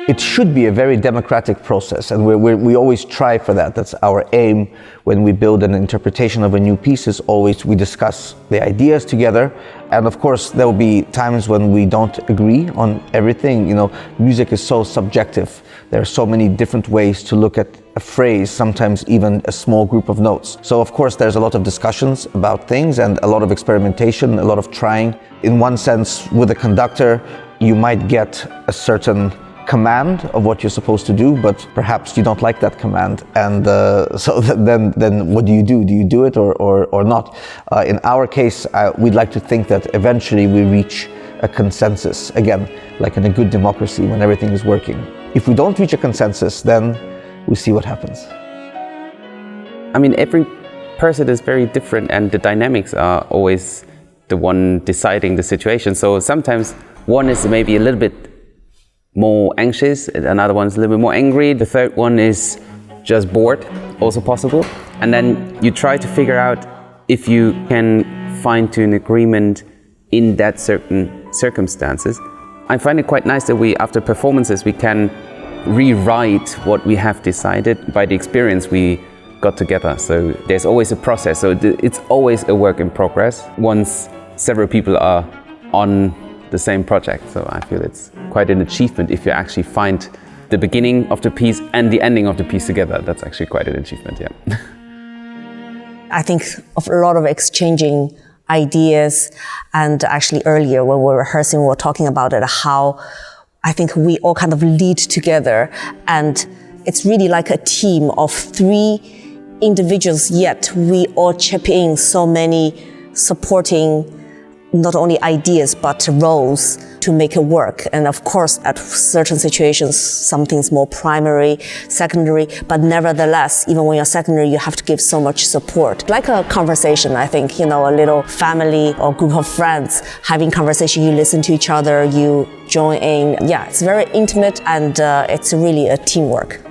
It should be a very democratic process, and we always try for that. That's our aim when we build an interpretation of a new piece, is always we discuss the ideas together. And of course, there will be times when we don't agree on everything. You know, music is so subjective. There are so many different ways to look at a phrase, sometimes even a small group of notes. So of course, there's a lot of discussions about things and a lot of experimentation, a lot of trying. In one sense, with a conductor, you might get a certain command of what you're supposed to do, but perhaps you don't like that command, and so then what do you do? Do you do it or not? In our case, we'd like to think that eventually we reach a consensus, again, like in a good democracy when everything is working. If we don't reach a consensus, then we see what happens. I mean, every person is very different, and the dynamics are always the one deciding the situation. So sometimes one is maybe a little bit more anxious, another one's a little bit more angry, the third one is just bored, also possible. And then you try to figure out if you can find to an agreement in that certain circumstances. I find it quite nice that after performances, we can rewrite what we have decided by the experience we got together. So there's always a process, so it's always a work in progress once several people are on the same project. So I feel it's quite an achievement if you actually find the beginning of the piece and the ending of the piece together. That's actually quite an achievement, yeah. I think of a lot of exchanging ideas, and actually earlier when we were rehearsing, we were talking about it, how I think we all kind of lead together, and it's really like a team of 3 individuals, yet we all chip in so many supporting not only ideas but roles to make it work. And of course, at certain situations, something's more primary, secondary, but nevertheless, even when you're secondary, you have to give so much support. Like a conversation, I think, you know, a little family or group of friends having conversation, you listen to each other, you join in. Yeah, it's very intimate, and it's really a teamwork.